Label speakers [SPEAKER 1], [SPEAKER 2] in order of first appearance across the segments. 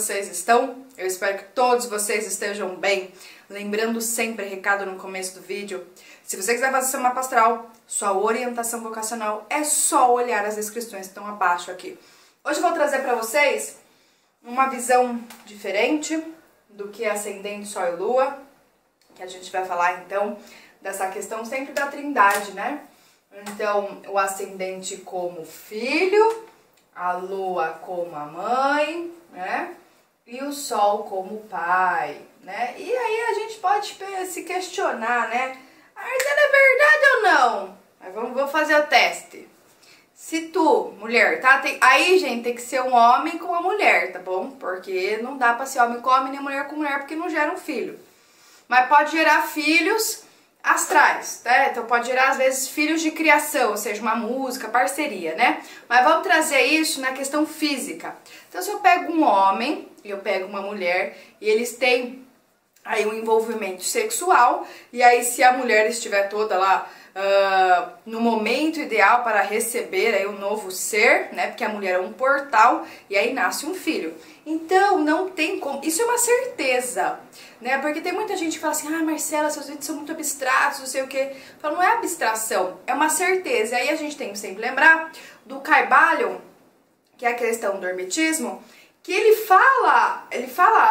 [SPEAKER 1] vocês estão? Eu espero que todos vocês estejam bem. Lembrando sempre, recado no começo do vídeo, se você quiser fazer seu mapa astral, sua orientação vocacional, é só olhar as descrições que estão abaixo aqui. Hoje eu vou trazer para vocês uma visão diferente do que é ascendente, sol e lua, que a gente vai falar então dessa questão sempre da trindade, né? Então, o ascendente como filho, a lua como a mãe, né? E o sol como pai, né? E aí a gente pode se questionar, né? Mas é verdade ou não? Mas vou fazer o teste. Se tu, mulher, tá? Aí, gente, tem que ser um homem com uma mulher, tá bom? Porque não dá pra ser homem com homem nem mulher com mulher, porque não gera um filho. Mas pode gerar filhos astrais, tá? Então pode gerar, às vezes, filhos de criação, ou seja, uma música, parceria, né? Mas vamos trazer isso na questão física. Então, se eu pego um homem e eu pego uma mulher e eles têm aí um envolvimento sexual, e aí se a mulher estiver toda lá no momento ideal para receber aí um novo ser, né? Porque a mulher é um portal e aí nasce um filho. Então não tem como, isso é uma certeza, né? Porque tem muita gente que fala assim: ah, Marcela, seus vídeos são muito abstratos, não sei o que. Então não é abstração, é uma certeza. E aí a gente tem que sempre lembrar do Kybalion, que é a questão do hermetismo, que ele fala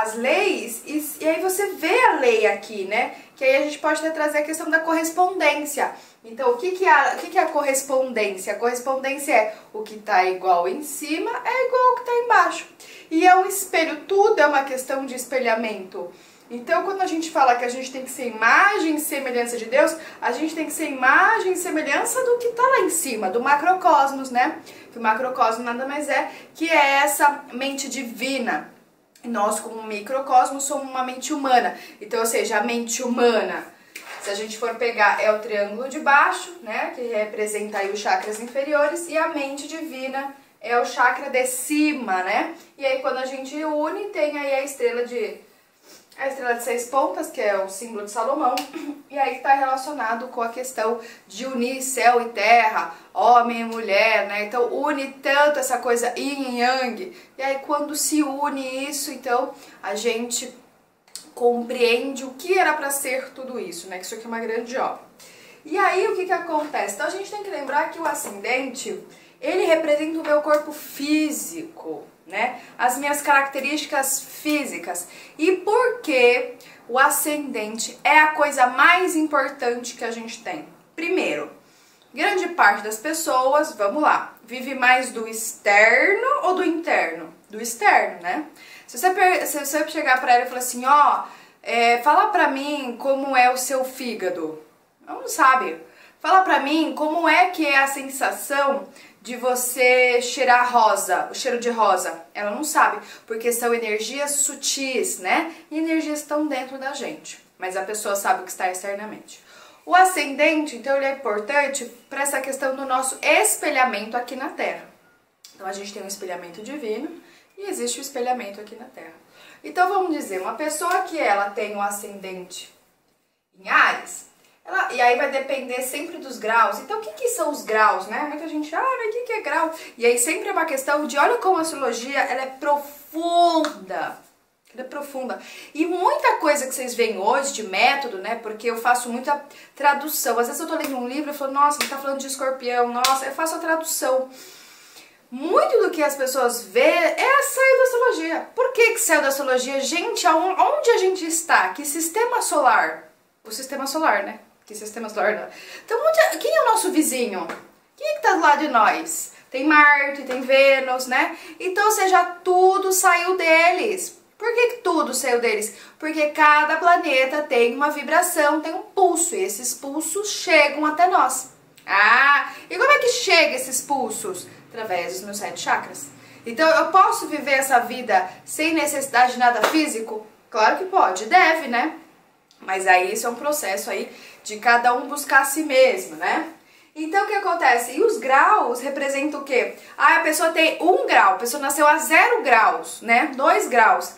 [SPEAKER 1] as leis e aí você vê a lei aqui, né? Que aí a gente pode até trazer a questão da correspondência. Então, o que é a correspondência? A correspondência é o que está igual em cima é igual ao que está embaixo. E é um espelho, tudo é uma questão de espelhamento. Então, quando a gente fala que a gente tem que ser imagem e semelhança de Deus, a gente tem que ser imagem e semelhança do que está lá em cima, do macrocosmos, né? Que o macrocosmo nada mais é que é essa mente divina. Nós, como microcosmos, somos uma mente humana. Então, ou seja, a mente humana, se a gente for pegar, é o triângulo de baixo, né? Que representa aí os chakras inferiores, e a mente divina é o chakra de cima, né? E aí, quando a gente une, tem aí a estrela de 6 pontas, que é o símbolo de Salomão, e aí está relacionado com a questão de unir céu e terra, homem e mulher, né? Então une tanto essa coisa yin e yang, e aí quando se une isso, então a gente compreende o que era para ser tudo isso, né? Que isso aqui é uma grande obra. E aí o que acontece? Então a gente tem que lembrar que o ascendente, ele representa o meu corpo físico, né? As minhas características físicas. E por que o ascendente é a coisa mais importante que a gente tem? Primeiro, grande parte das pessoas, vamos lá, vive mais do externo ou do interno? Do externo, né? Se você chegar pra ela e falar assim, ó, fala pra mim como é o seu fígado. Ela não sabe. Fala pra mim como é que é a sensação de você cheirar rosa, o cheiro de rosa. Ela não sabe, porque são energias sutis, né? E energias estão dentro da gente, mas a pessoa sabe o que está externamente. O ascendente, então, ele é importante para essa questão do nosso espelhamento aqui na Terra. Então, a gente tem um espelhamento divino e existe o espelhamento aqui na Terra. Então, vamos dizer, uma pessoa que ela tem um ascendente em Áries, e aí vai depender sempre dos graus. Então, o que são os graus, né? Muita gente, mas o que é grau? E aí sempre é uma questão de, olha como a astrologia, ela é profunda. Ela é profunda. E muita coisa que vocês veem hoje de método, né? Porque eu faço muita tradução. Às vezes eu tô lendo um livro e falo, nossa, ele tá falando de escorpião, nossa, eu faço a tradução. Muito do que as pessoas vê saiu da astrologia. Por que saiu da astrologia? Gente, onde a gente está? Que sistema solar? O sistema solar, né? Que sistema solar não. Então, quem é o nosso vizinho? Quem é que tá do lado de nós? Tem Marte, tem Vênus, né? Então, ou seja, tudo saiu deles. Por que tudo saiu deles? Porque cada planeta tem uma vibração, tem um pulso, e esses pulsos chegam até nós. Ah, e como é que chegam esses pulsos? Através dos meus 7 chakras. Então, eu posso viver essa vida sem necessidade de nada físico? Claro que pode, deve, né? Mas aí isso é um processo aí de cada um buscar a si mesmo, né? Então o que acontece? E os graus representam o quê? Ah, a pessoa tem 1 grau, a pessoa nasceu a 0 graus, né? 2 graus.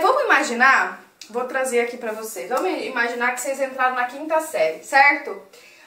[SPEAKER 1] Vamos imaginar, vou trazer aqui pra vocês, vamos imaginar que vocês entraram na 5ª série, certo?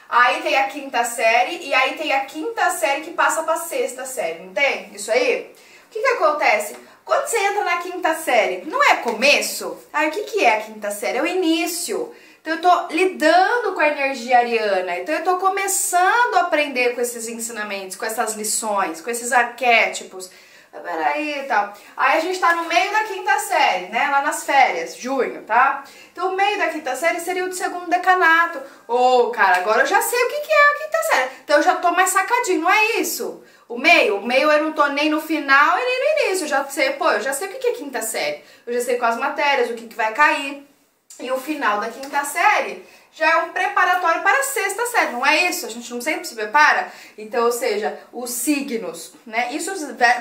[SPEAKER 1] Aí tem a 5ª série e aí tem a 5ª série que passa pra 6ª série, não tem? Isso aí? O que acontece? Quando você entra na 5ª quinta série? Não é começo? Aí o que é a quinta série? É o início. Então eu tô lidando com a energia ariana, então eu tô começando a aprender com esses ensinamentos, com essas lições, com esses arquétipos. Peraí e tal. Aí a gente tá no meio da quinta série, né? Lá nas férias, junho, tá? Então o meio da quinta série seria o do segundo decanato. Ô, cara, agora eu já sei o que é a quinta série. Então eu já tô mais sacadinho, não é isso? O meio eu não tô nem no final e nem no início. Eu já sei, pô, eu já sei o que é quinta série. Eu já sei quais matérias, o que vai cair. E o final da quinta série já é um preparatório para a sexta série, não é isso? A gente não sempre se prepara? Então, ou seja, os signos, né? Isso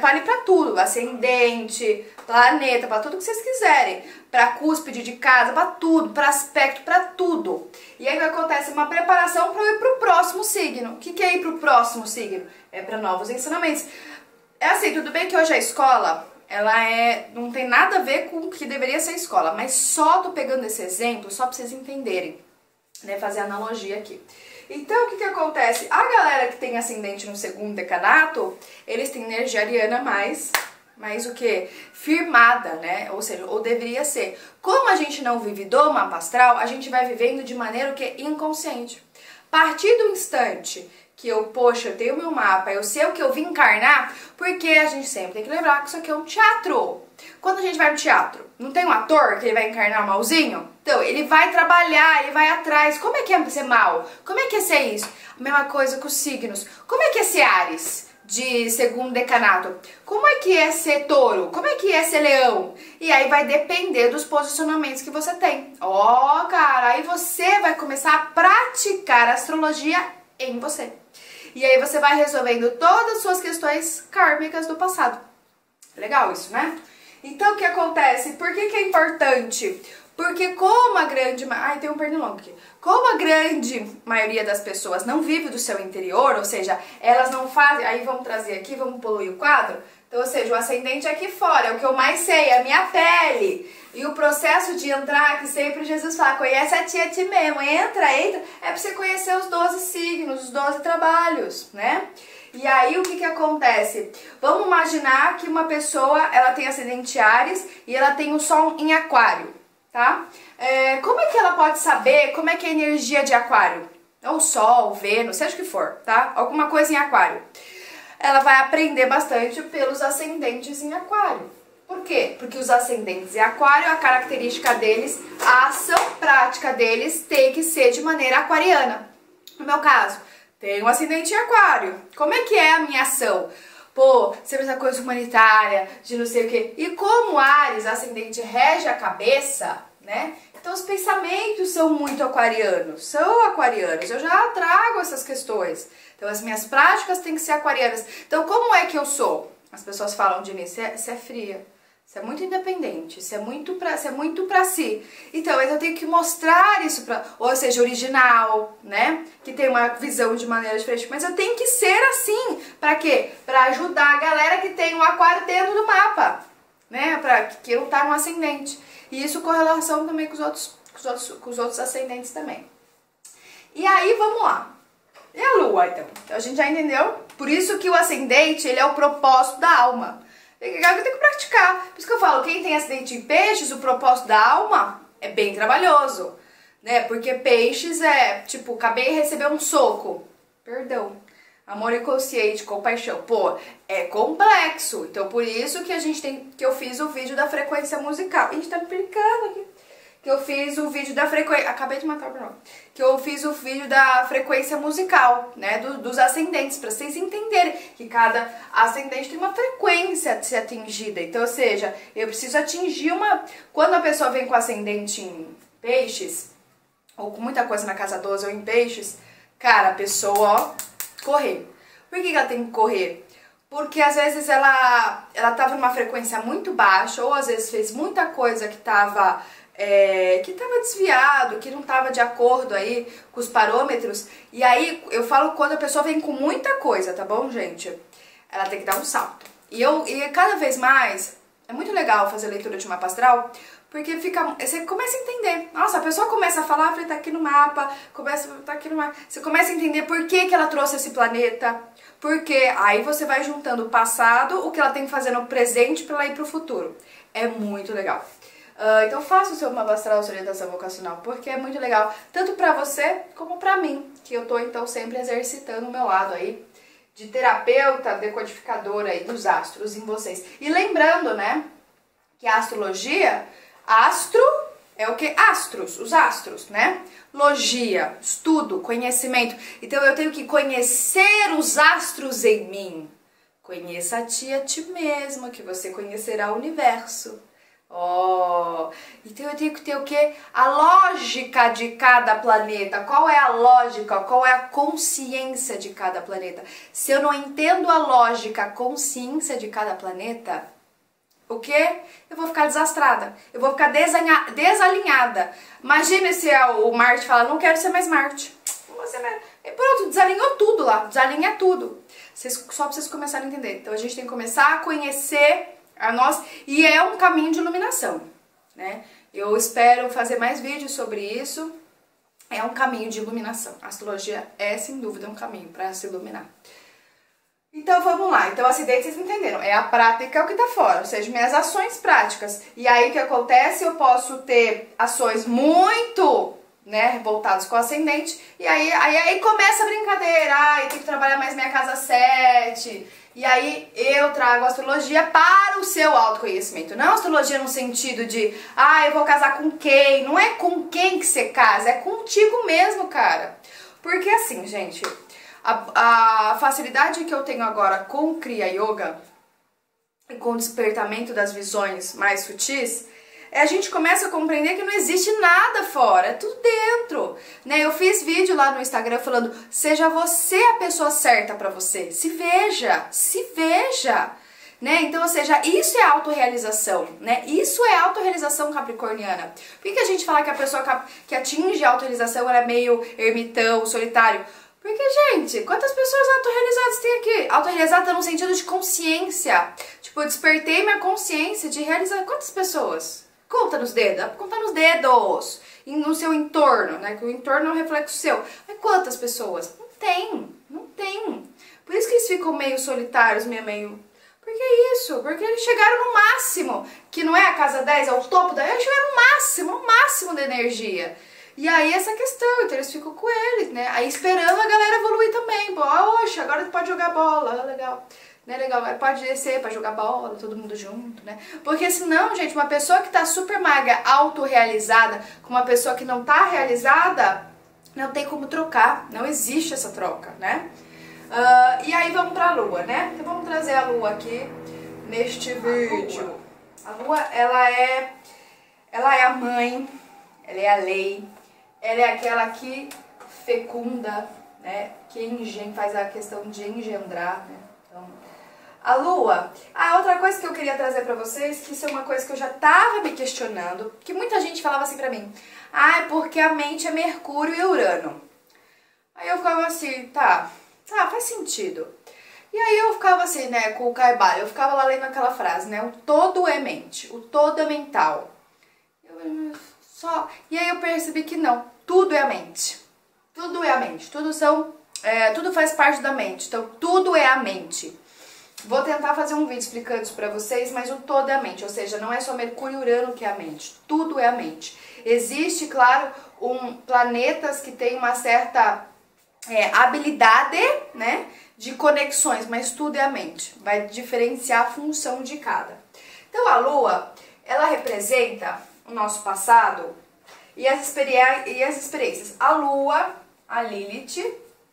[SPEAKER 1] vale para tudo, ascendente, planeta, para tudo que vocês quiserem. Para cúspide de casa, para tudo, para aspecto, para tudo. E aí o que acontece? Uma preparação para ir para o próximo signo. O que é ir para o próximo signo? É para novos ensinamentos. É assim, tudo bem que hoje a escola... não tem nada a ver com o que deveria ser a escola, mas só tô pegando esse exemplo só pra vocês entenderem, né, fazer analogia aqui. Então, o que acontece? A galera que tem ascendente no segundo decanato, eles têm energia ariana mais o que? Firmada, né? Ou seja, ou deveria ser. Como a gente não vive do mapa astral, a gente vai vivendo de maneira o que? Inconsciente. A partir do instante que poxa, eu tenho meu mapa, eu sei o que eu vim encarnar, porque a gente sempre tem que lembrar que isso aqui é um teatro. Quando a gente vai no teatro, não tem um ator que ele vai encarnar o malzinho? Então, ele vai trabalhar, ele vai atrás. Como é que é ser mal? Como é que é ser isso? A mesma coisa com os signos. Como é que é ser Áries, de segundo decanato? Como é que é ser touro? Como é que é ser leão? E aí vai depender dos posicionamentos que você tem. Ó, cara, aí você vai começar a praticar a astrologia em você. E aí você vai resolvendo todas as suas questões kármicas do passado. Legal isso, né? Então o que acontece? Por que é importante? Porque como a grande... Ai, tem um pernilongo aqui. Como a grande maioria das pessoas não vive do seu interior, ou seja, elas não fazem... Aí vamos trazer aqui, vamos poluir o quadro. Então, ou seja, o ascendente é aqui fora, é o que eu mais sei, é a minha pele. E o processo de entrar, que sempre Jesus fala, conhece a ti mesmo, entra, é pra você conhecer os 12 signos, os 12 trabalhos, né? E aí o que acontece? Vamos imaginar que uma pessoa, ela tem ascendente Áries e ela tem o Sol em Aquário, tá? Como é que ela pode saber como é que é a energia de Aquário? Ou Sol, Vênus, seja o que for, tá? Alguma coisa em Aquário. Ela vai aprender bastante pelos ascendentes em Aquário. Por quê? Porque os ascendentes em Aquário, a característica deles, a ação prática deles tem que ser de maneira aquariana. No meu caso, tenho um ascendente em Aquário. Como é que é a minha ação? Pô, sempre essa coisa humanitária, de não sei o quê. E como Áries, ascendente, rege a cabeça, né? Então os pensamentos são muito aquarianos. São aquarianos. Eu já trago essas questões. Então as minhas práticas têm que ser aquarianas. Então como é que eu sou? As pessoas falam de mim, você é fria. Você é muito independente, você é muito pra si. Então, eu tenho que mostrar isso ou seja, original, né? Que tem uma visão de maneira diferente. Mas eu tenho que ser assim. Pra quê? Pra ajudar a galera que tem um aquário dentro do mapa, né? Que não tá no ascendente. E isso com relação também com os outros ascendentes também. E aí, vamos lá. E a lua, então? A gente já entendeu? Por isso que o ascendente, ele é o propósito da alma. Eu tenho que praticar. Por isso que eu falo, quem tem ascendente em peixes, o propósito da alma é bem trabalhoso, né? Porque peixes é, tipo, acabei de receber um soco. Perdão. Amor inconsciente, compaixão. Pô, é complexo. Então, por isso que que eu fiz o vídeo da frequência musical. A gente tá me brincando aqui. Que eu fiz o vídeo da frequência... Acabei de matar o Bruno. Que eu fiz o vídeo da frequência musical, né? Dos ascendentes, pra vocês entenderem que cada ascendente tem uma frequência a ser atingida. Então, ou seja, eu preciso atingir uma... Quando a pessoa vem com ascendente em peixes, ou com muita coisa na casa 12 ou em peixes, cara, a pessoa, ó, correr. Por que ela tem que correr? Porque às vezes ela tava numa frequência muito baixa, ou às vezes fez muita coisa que tava desviado, que não estava de acordo aí com os parâmetros. E aí eu falo quando a pessoa vem com muita coisa, tá bom, gente? Ela tem que dar um salto. E cada vez mais, é muito legal fazer leitura de mapa astral, porque você começa a entender. Nossa, a pessoa começa a falar, tá aqui no mapa, tá aqui no mapa. Você começa a entender por que ela trouxe esse planeta. Porque aí você vai juntando o passado, o que ela tem que fazer no presente para ela ir pro futuro. É muito legal. Então faça o seu mapa astral, sua orientação vocacional, porque é muito legal, tanto pra você como pra mim, que eu tô então sempre exercitando o meu lado aí de terapeuta, decodificadora aí dos astros em vocês. E lembrando, né, que a astrologia, astro é o que? Astros, os astros, né? Logia, estudo, conhecimento. Então eu tenho que conhecer os astros em mim. Conheça a ti mesmo, que você conhecerá o universo. Oh, então eu tenho que ter o quê? A lógica de cada planeta. Qual é a lógica? Qual é a consciência de cada planeta? Se eu não entendo a lógica, a consciência de cada planeta, o quê? Eu vou ficar desastrada. Eu vou ficar desalinhada. Imagina se o Marte fala, não quero ser mais Marte. E pronto, desalinhou tudo lá. Desalinha tudo. Só pra vocês começarem a entender. Então a gente tem que começar a conhecer a nós, e é um caminho de iluminação, né? Eu espero fazer mais vídeos sobre isso. É um caminho de iluminação. A astrologia é, sem dúvida, um caminho para se iluminar. Então vamos lá. Então acidente, vocês entenderam, é a prática o que tá fora, ou seja, minhas ações práticas. E aí o que acontece? Eu posso ter ações muito, né, voltadas com o ascendente, e aí começa a brincadeira. Eu tenho que trabalhar mais minha casa 7. E aí eu trago a astrologia para o seu autoconhecimento. Não a astrologia no sentido de, eu vou casar com quem? Não é com quem que você casa, é contigo mesmo, cara. Porque assim, gente, a facilidade que eu tenho agora com o Kriya Yoga e com o despertamento das visões mais sutis, a gente começa a compreender que não existe nada fora, é tudo dentro, né? Eu fiz vídeo lá no Instagram falando, seja você a pessoa certa pra você, se veja, né? Então, ou seja, isso é autorrealização, né? Isso é autorrealização capricorniana. Por que a gente fala que a pessoa que atinge a autorrealização ela é meio ermitão, solitário? Porque, gente, quantas pessoas autorrealizadas tem aqui? Autorrealizada no sentido de consciência. Tipo, eu despertei minha consciência de realizar. Quantas pessoas? Conta nos dedos, dá pra contar nos dedos, no seu entorno, né? Que o entorno é um reflexo seu. Mas quantas pessoas? Não tem. Por isso que eles ficam meio solitários, meio... Por que isso? Porque eles chegaram no máximo, que não é a casa 10, é o topo da... Eles chegaram no máximo da energia. E aí essa questão, então eles ficam com eles, né? Aí esperando a galera evoluir também. Oxe, agora pode jogar bola, legal. Né, legal, pode descer pra jogar bola, todo mundo junto, né? Porque senão, gente, uma pessoa que tá super magra, autorrealizada, com uma pessoa que não tá realizada, não tem como trocar, não existe essa troca, né? E aí vamos pra Lua, né? Então vamos trazer a Lua aqui neste vídeo. A Lua, ela é a mãe, ela é a lei, ela é aquela que fecunda, né? Que faz a questão de engendrar, né? Então, a Lua, outra coisa que eu queria trazer pra vocês, que isso é uma coisa que eu já tava me questionando, que muita gente falava assim pra mim, é porque a mente é Mercúrio e Urano. Aí eu ficava assim, tá, faz sentido. E aí eu ficava assim, né, com o Caibalion, eu ficava lá lendo aquela frase, né, o todo é mente, o todo é mental. E aí eu percebi que não, tudo é a mente. Tudo é a mente, tudo faz parte da mente, então tudo é a mente. Vou tentar fazer um vídeo explicando isso pra vocês, mas o todo é a mente, ou seja, não é só Mercúrio e Urano que é a mente, tudo é a mente. Existe, claro, planetas que têm uma certa habilidade, né, de conexões, mas tudo é a mente, vai diferenciar a função de cada. Então a Lua, ela representa o nosso passado e as experiências. A Lua, a Lilith,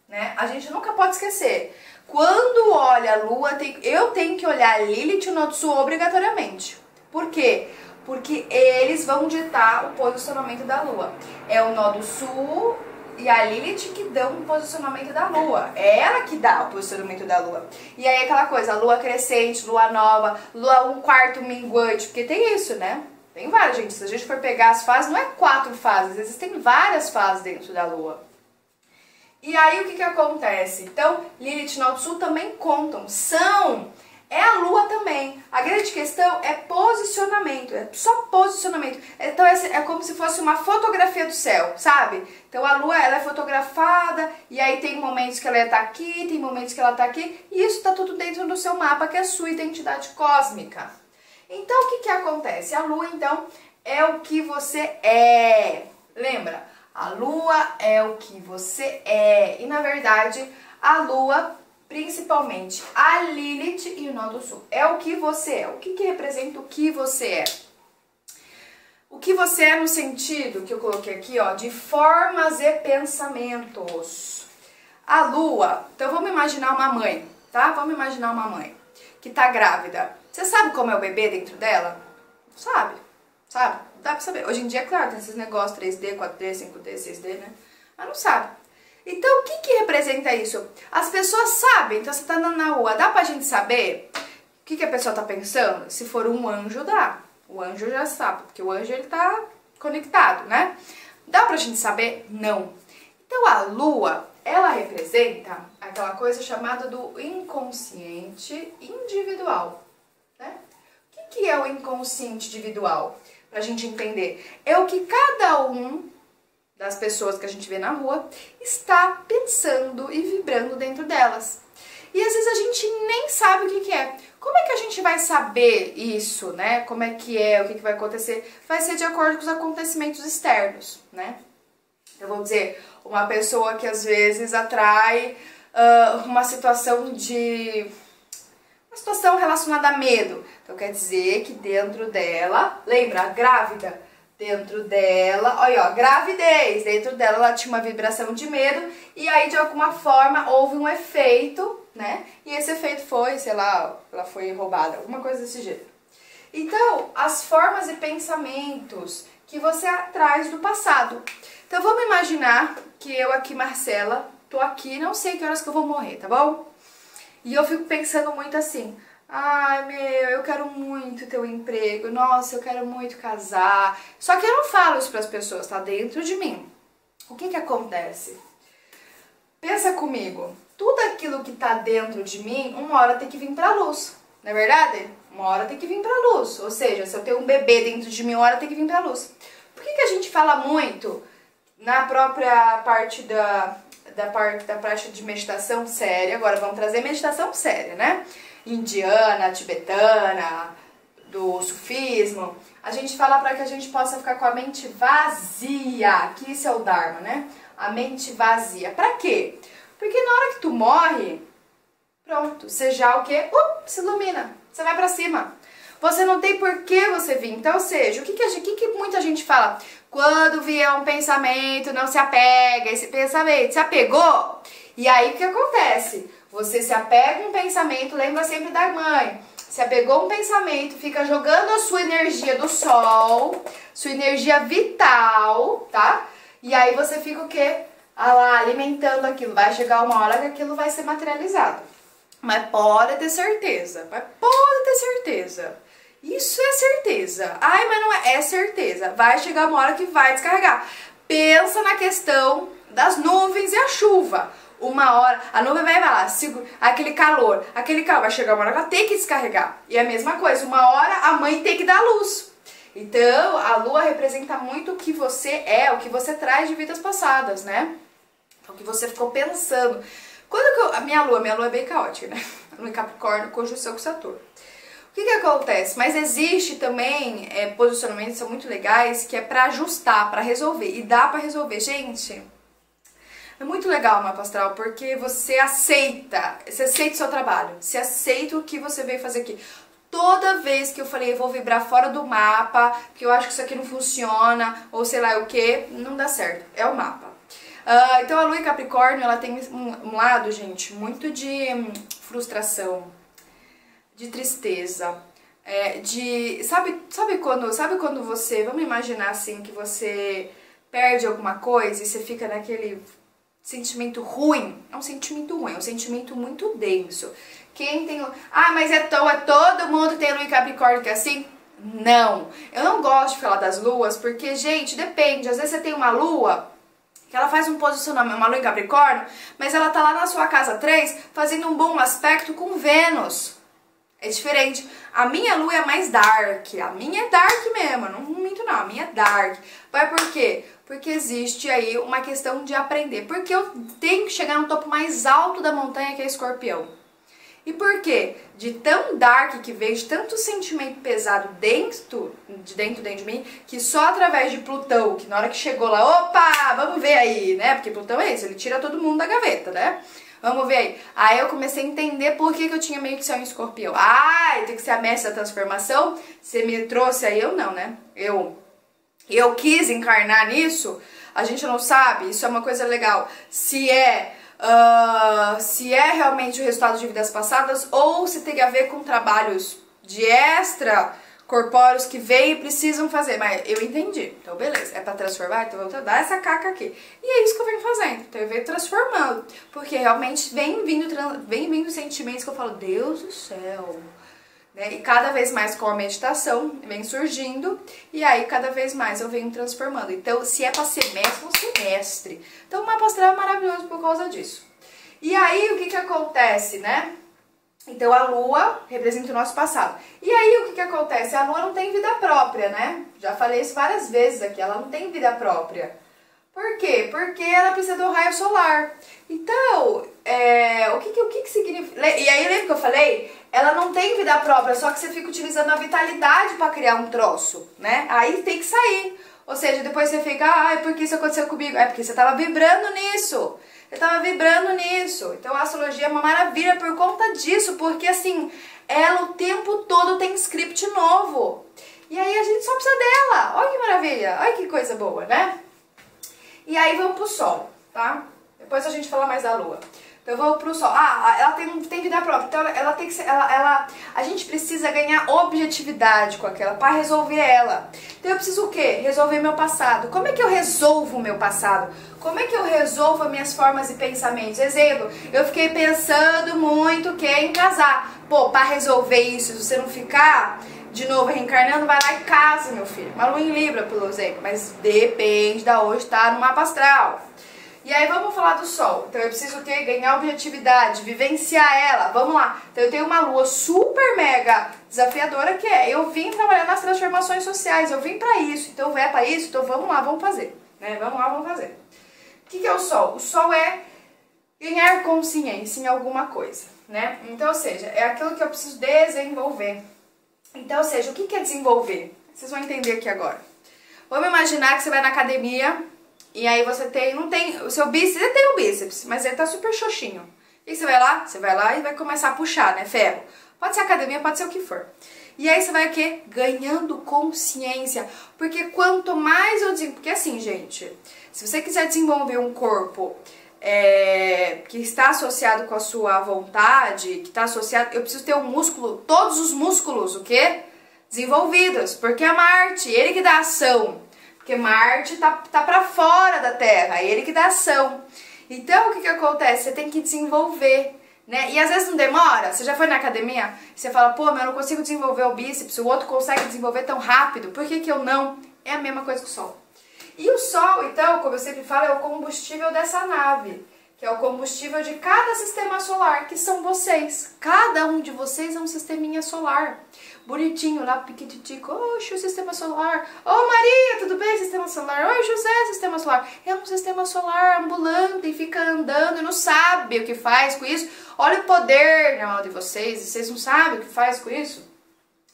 [SPEAKER 1] né, a gente nunca pode esquecer. Quando olha a Lua, eu tenho que olhar a Lilith e o Nodo Sul obrigatoriamente. Por quê? Porque eles vão ditar o posicionamento da Lua. É o Nodo Sul e a Lilith que dão o posicionamento da Lua. É ela que dá o posicionamento da Lua. E aí aquela coisa, Lua crescente, Lua nova, Lua 1/4 minguante, porque tem isso, né? Tem várias, gente. Se a gente for pegar as fases, não é 4 fases, existem várias fases dentro da Lua. E aí o que acontece? Então, Lilith e Nodo Sul também contam, é a Lua também. A grande questão é posicionamento, é só posicionamento. Então é como se fosse uma fotografia do céu, sabe? Então a Lua, ela é fotografada, e aí tem momentos que ela tá aqui, tem momentos que ela tá aqui, e isso tá tudo dentro do seu mapa, que é a sua identidade cósmica. Então, o que que acontece? A lua, então, é o que você é. Lembra? A lua é o que você é. E, na verdade, a lua, principalmente a Lilith e o Nó do Sul, é o que você é. O que que representa o que você é? O que você é no sentido, que eu coloquei aqui, ó, de formas e pensamentos. A lua, então vamos imaginar uma mãe, tá? Vamos imaginar uma mãe que tá grávida. Você sabe como é o bebê dentro dela? Sabe? Sabe? Dá pra saber. Hoje em dia, claro, tem esses negócios 3D, 4D, 5D, 6D, né? Mas não sabe. Então, o que que representa isso? As pessoas sabem, então você tá andando na rua, dá pra gente saber o que que a pessoa tá pensando? Se for um anjo, dá. O anjo já sabe, porque o anjo ele tá conectado, né? Dá pra gente saber? Não. Então, a lua, ela representa aquela coisa chamada do inconsciente individual, né? O que que é o inconsciente individual? Pra gente entender. É o que cada um das pessoas que a gente vê na rua está pensando e vibrando dentro delas. E às vezes a gente nem sabe o que que é. Como é que a gente vai saber isso, né? Como é, o que que vai acontecer? Vai ser de acordo com os acontecimentos externos, né? Eu vou dizer, uma pessoa que às vezes atrai uma situação relacionada a medo. Então quer dizer que dentro dela, lembra, grávida, dentro dela, olha, ó, gravidez, dentro dela ela tinha uma vibração de medo e aí de alguma forma houve um efeito, né? E esse efeito foi, sei lá, ela foi roubada, alguma coisa desse jeito. Então, as formas e pensamentos que você traz do passado. Então vamos imaginar que eu aqui, Marcela, tô aqui, não sei que horas que eu vou morrer, tá bom? E eu fico pensando muito assim, ai meu, eu quero muito ter um emprego, nossa, eu quero muito casar. Só que eu não falo isso pras pessoas, tá dentro de mim. O que que acontece? Pensa comigo, tudo aquilo que tá dentro de mim, uma hora tem que vir pra luz, não é verdade? Uma hora tem que vir pra luz, ou seja, se eu tenho um bebê dentro de mim, uma hora tem que vir pra luz. Por que que a gente fala muito na própria parte da parte de meditação séria? Agora vamos trazer meditação séria, né? Indiana, tibetana, do sufismo. A gente fala para que a gente possa ficar com a mente vazia, que isso é o Dharma, né? A mente vazia. Pra quê? Porque na hora que tu morre, pronto, você já o quê? Se ilumina, você vai pra cima. Você não tem por que você vir. Então, ou seja, o que muita gente fala? Quando vier um pensamento, não se apega a esse pensamento. Se apegou? E aí o que acontece? Você se apega a um pensamento, lembra sempre da mãe. Se apegou a um pensamento, fica jogando a sua energia do sol, sua energia vital, tá? E aí você fica o quê? Ah lá, alimentando aquilo. Vai chegar uma hora que aquilo vai ser materializado. Mas pode ter certeza. Isso é certeza. Ai, mas não é. É certeza. Vai chegar uma hora que vai descarregar. Pensa na questão das nuvens e a chuva. Uma hora, a nuvem vai lá, aquele calor, vai chegar uma hora que ela tem que descarregar. E a mesma coisa, uma hora a mãe tem que dar luz. Então, a lua representa muito o que você é, o que você traz de vidas passadas, né? O que você ficou pensando. A minha lua é bem caótica, né? A lua em Capricórnio, conjunção com Saturno. O que que acontece? Mas existe também posicionamentos que são muito legais, que é pra ajustar, pra resolver. E dá pra resolver. Gente, é muito legal o mapa astral, porque você aceita o seu trabalho. Você aceita o que você veio fazer aqui. Toda vez que eu falei, eu vou vibrar fora do mapa, que eu acho que isso aqui não funciona, ou sei lá o que, não dá certo. É o mapa. Então a lua em Capricórnio, ela tem um lado, gente, muito de frustração, de tristeza, sabe quando você, vamos imaginar assim, que você perde alguma coisa e você fica naquele sentimento ruim. É um sentimento ruim, é um sentimento muito denso. Quem tem, mas é todo mundo tem lua em Capricórnio que é assim? Não, eu não gosto de falar das luas, porque, gente, depende, às vezes você tem uma lua que ela faz um posicionamento, uma lua em Capricórnio, mas ela tá lá na sua casa 3 fazendo um bom aspecto com Vênus. É diferente. A minha lua é mais dark. A minha é dark mesmo. Não minto não. A minha é dark. Vai por quê? Porque existe aí uma questão de aprender. Porque eu tenho que chegar no topo mais alto da montanha, que é Escorpião. E por quê? De tão dark que veio, de tanto sentimento pesado dentro de mim, que só através de Plutão, que na hora que chegou lá, opa, vamos ver aí, né? Porque Plutão é isso, ele tira todo mundo da gaveta, né? Vamos ver aí. Aí eu comecei a entender por que eu tinha meio que ser um escorpião. Ah, eu tenho que ser a mestre da transformação. Você me trouxe aí, eu não, né? Eu quis encarnar nisso, a gente não sabe, isso é uma coisa legal. Se é realmente o resultado de vidas passadas ou se tem a ver com trabalhos de extra corpóreos que vêm e precisam fazer. Mas eu entendi. Então, beleza. É pra transformar? Então, eu vou dar essa caca aqui. E é isso que eu venho fazendo. Então, eu venho transformando. Porque realmente vem vindo sentimentos que eu falo, Deus do céu. Né? E cada vez mais com a meditação vem surgindo. E aí, cada vez mais eu venho transformando. Então, se é pra ser mestre, eu vou ser mestre. Então, o mapa astral é maravilhoso por causa disso. E aí, o que acontece, né? Então a Lua representa o nosso passado. E aí o que acontece? A Lua não tem vida própria, né? Já falei isso várias vezes aqui, ela não tem vida própria. Por quê? Porque ela precisa do raio solar. Então, o que significa... E aí lembra que eu falei? Ela não tem vida própria, só que você fica utilizando a vitalidade para criar um troço, né? Aí tem que sair. Ou seja, depois você fica, ai, por que isso aconteceu comigo? É porque você estava vibrando nisso. Eu tava vibrando nisso. Então a astrologia é uma maravilha por conta disso, porque assim, ela o tempo todo tem script novo. E aí a gente só precisa dela. Olha que maravilha, olha que coisa boa, né? E aí vamos pro Sol, tá? Depois a gente fala mais da Lua. Então vamos pro Sol. Ela tem vida própria, então ela tem que ser, a gente precisa ganhar objetividade com aquela para resolver ela. Então eu preciso o quê? Resolver meu passado. Como é que eu resolvo o meu passado? Como é que eu resolvo as minhas formas e pensamentos? Exemplo, eu fiquei pensando muito em casar. Pô, para resolver isso, se você não ficar de novo reencarnando, vai lá e casa, meu filho. Uma Lua em Libra, por exemplo, mas depende da onde tá no mapa astral. E aí vamos falar do Sol. Então eu preciso o quê? Ganhar objetividade, vivenciar ela. Vamos lá. Então eu tenho uma Lua super mega desafiadora que eu vim trabalhar nas transformações sociais. Eu vim pra isso. Então é pra isso. Então vamos lá, vamos fazer. Né? Vamos lá, vamos fazer. O que é o Sol? O Sol é ganhar consciência em alguma coisa, né? Então, ou seja, é aquilo que eu preciso desenvolver. Então, ou seja, o que é desenvolver? Vocês vão entender aqui agora. Vamos imaginar que você vai na academia e aí você não tem, o seu bíceps, você tem o bíceps, mas ele tá super xoxinho. E você vai lá? Você vai lá e vai começar a puxar, né? Ferro. Pode ser academia, pode ser o que for. E aí você vai o quê? Ganhando consciência. Porque quanto mais eu desenvolvo... Porque assim, gente, se você quiser desenvolver um corpo que está associado com a sua vontade, que está associado... Eu preciso ter um músculo, todos os músculos, o quê? Desenvolvidos. Porque é Marte, ele que dá ação. Porque Marte tá pra fora da Terra, é ele que dá ação. Então, o que acontece? Você tem que desenvolver, né? E às vezes não demora. Você já foi na academia e você fala, pô, mas eu não consigo desenvolver o bíceps, o outro consegue desenvolver tão rápido, por que eu não? É a mesma coisa que o Sol. E o Sol, então, como eu sempre falo, é o combustível dessa nave, que é o combustível de cada sistema solar, que são vocês. Cada um de vocês é um sisteminha solar. Bonitinho, lá piquititico, oxe, o sistema solar. Ô Maria, tudo bem, sistema solar? Oi José, sistema solar. É um sistema solar ambulante e fica andando e não sabe o que faz com isso. Olha o poder na mão de vocês, e vocês não sabem o que faz com isso.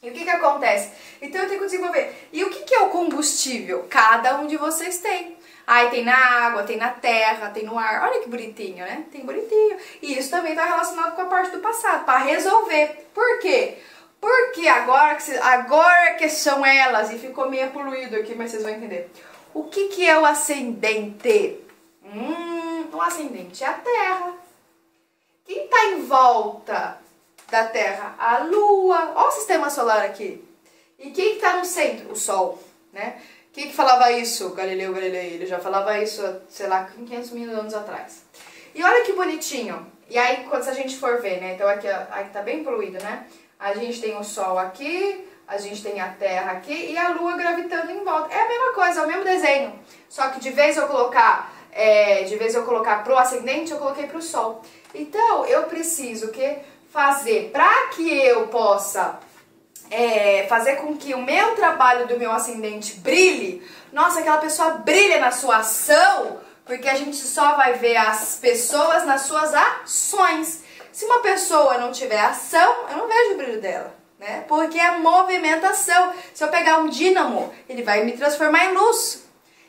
[SPEAKER 1] E o que acontece? Então eu tenho que desenvolver. E o que é o combustível? Cada um de vocês tem. Aí tem na água, tem na terra, tem no ar. Olha que bonitinho, né? Tem bonitinho. E isso também está relacionado com a parte do passado, para resolver. Por quê? Porque agora que são elas, e ficou meio poluído aqui, mas vocês vão entender. O que é o ascendente? O ascendente é a Terra. Quem está em volta da Terra? A Lua. Olha o sistema solar aqui. E quem está no centro? O Sol, né? Quem que falava isso? Galileu Galilei. Ele já falava isso, sei lá, 500 mil anos atrás. E olha que bonitinho. E aí, quando a gente for ver, né? Então aqui tá bem poluído, né? A gente tem o Sol aqui, a gente tem a Terra aqui e a Lua gravitando em volta. É a mesma coisa, é o mesmo desenho. Só que de vez eu colocar pro ascendente, eu coloquei pro Sol. Então, eu preciso fazer para que eu possa fazer com que o meu trabalho do meu ascendente brilhe. Nossa, aquela pessoa brilha na sua ação, porque a gente só vai ver as pessoas nas suas ações. Se uma pessoa não tiver ação, eu não vejo o brilho dela, né? Porque é movimentação. Se eu pegar um dínamo, ele vai me transformar em luz.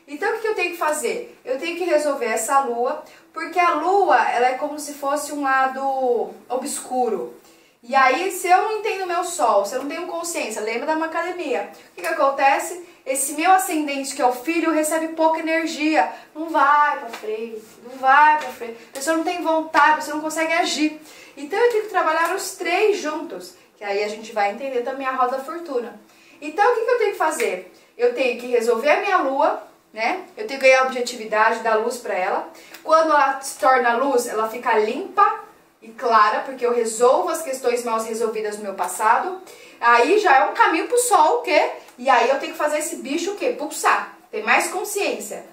[SPEAKER 1] Então o que eu tenho que fazer? Eu tenho que resolver essa lua, porque a lua, ela é como se fosse um lado obscuro. E aí, se eu não entendo o meu sol, se eu não tenho consciência, lembra da minha academia, o que acontece? Esse meu ascendente, que é o filho, recebe pouca energia. Não vai pra frente, não vai pra frente. A pessoa não tem vontade, a pessoa não consegue agir. Então eu tenho que trabalhar os três juntos, que aí a gente vai entender também a roda da fortuna. Então o que eu tenho que fazer? Eu tenho que resolver a minha lua, né? Eu tenho que ganhar a objetividade, dar luz pra ela. Quando ela se torna luz, ela fica limpa e clara, porque eu resolvo as questões mal resolvidas no meu passado. Aí já é um caminho pro sol, o quê? E aí eu tenho que fazer esse bicho o quê? Pulsar, ter mais consciência.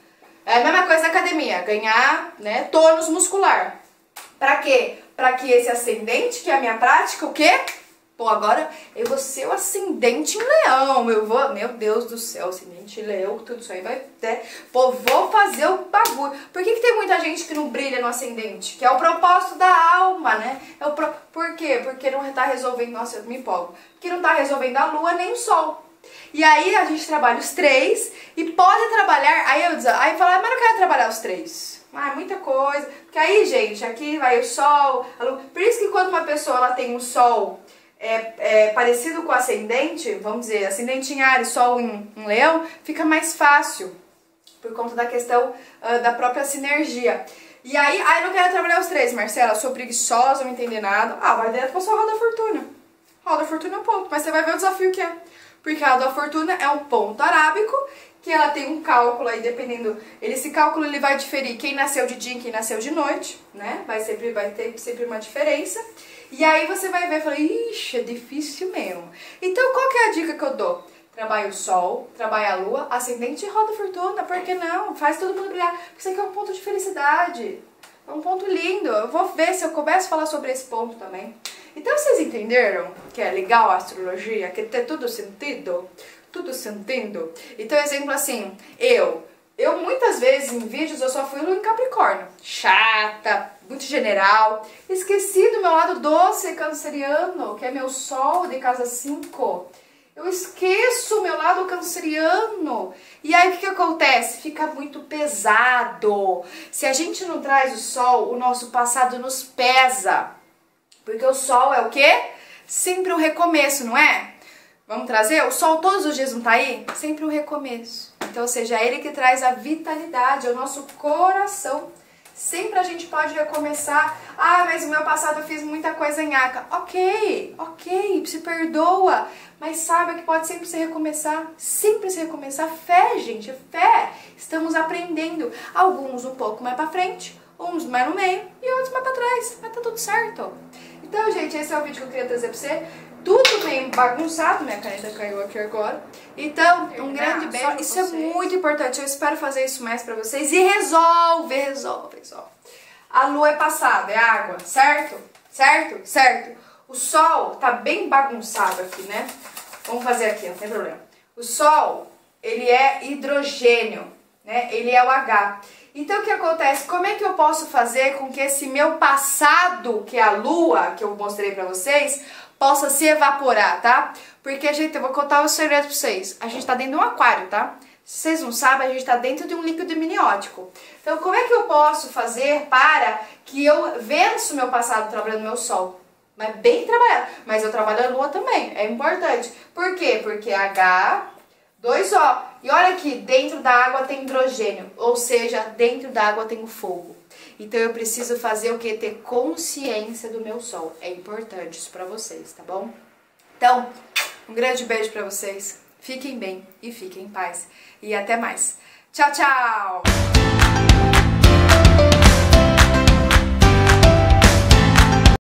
[SPEAKER 1] É a mesma coisa na academia, ganhar, né, tônus muscular. Pra quê? Pra que esse ascendente, que é a minha prática, o quê? Pô, agora eu vou ser o ascendente em leão, eu vou, meu Deus do céu, ascendente em leão, tudo isso aí vai ter, pô, vou fazer o bagulho. Por que tem muita gente que não brilha no ascendente? Que é o propósito da alma, né? Por quê? Porque não tá resolvendo, nossa, eu me empolgo, porque não tá resolvendo a lua nem o sol. E aí a gente trabalha os três e pode trabalhar, aí fala, mas eu não quero trabalhar os três. Ah, muita coisa, porque aí, gente, aqui vai o sol, a lua. Por isso que quando uma pessoa ela tem um sol parecido com o ascendente, vamos dizer, ascendente em Áries, Sol em Leão, fica mais fácil, por conta da questão da própria sinergia. E aí, eu não quero trabalhar os três, Marcela, eu sou preguiçosa, não entender nada. Vai direto pra sua roda da fortuna. Roda da fortuna é um ponto, mas você vai ver o desafio que é. Porque a roda da fortuna é um ponto arábico, que ela tem um cálculo aí, dependendo, esse cálculo ele vai diferir quem nasceu de dia e quem nasceu de noite, né? Vai ter sempre uma diferença. E aí você vai ver e fala, ixi, é difícil mesmo. Então qual que é a dica que eu dou? Trabalha o sol, trabalha a lua, ascendente e roda a fortuna, por que não? Faz todo mundo brilhar, porque isso aqui é um ponto de felicidade. É um ponto lindo, eu vou ver se eu começo a falar sobre esse ponto também. Então vocês entenderam que é legal a astrologia, que tem tudo sentido? Tudo sentindo? Então exemplo assim, eu muitas vezes em vídeos eu só fui em Capricórnio, chata, muito general, esqueci do meu lado doce canceriano, que é meu sol de casa 5. Eu esqueço o meu lado canceriano. E aí o que acontece? Fica muito pesado. Se a gente não traz o sol, o nosso passado nos pesa. Porque o sol é o quê? Sempre um recomeço, não é? Vamos trazer? O sol todos os dias não tá aí? Sempre um recomeço. Então, ou seja, é ele que traz a vitalidade, é o nosso coração. Sempre a gente pode recomeçar. Mas o meu passado eu fiz muita coisa em Aca. Ok, se perdoa. Mas saiba que pode sempre se recomeçar. Sempre se recomeçar. Fé, gente, fé. Estamos aprendendo. Alguns um pouco mais pra frente, uns mais no meio e outros mais pra trás. Mas tá tudo certo. Então, gente, esse é o vídeo que eu queria trazer pra você. Tudo meio bagunçado, minha caneta caiu aqui agora. Então, um grande beijo. Isso é muito importante, eu espero fazer isso mais pra vocês. E resolve. A lua é passada, é água, certo? Certo? O sol tá bem bagunçado aqui, né? Vamos fazer aqui, não tem problema. O sol, ele é hidrogênio, né? Ele é o H. Então, o que acontece? Como é que eu posso fazer com que esse meu passado, que é a lua, que eu mostrei pra vocês, possa se evaporar, tá? Porque, gente, eu vou contar um segredo pra vocês. A gente tá dentro de um aquário, tá? Se vocês não sabem, a gente tá dentro de um líquido amniótico. Então, como é que eu posso fazer para que eu vença o meu passado trabalhando no meu sol? Mas bem trabalhado. Mas eu trabalho a lua também, é importante. Por quê? Porque H2O. E olha aqui, dentro da água tem hidrogênio, ou seja, dentro da água tem o fogo. Então eu preciso fazer o que? Ter consciência do meu sol. É importante isso pra vocês, tá bom? Então, um grande beijo pra vocês. Fiquem bem e fiquem em paz. E até mais. Tchau, tchau!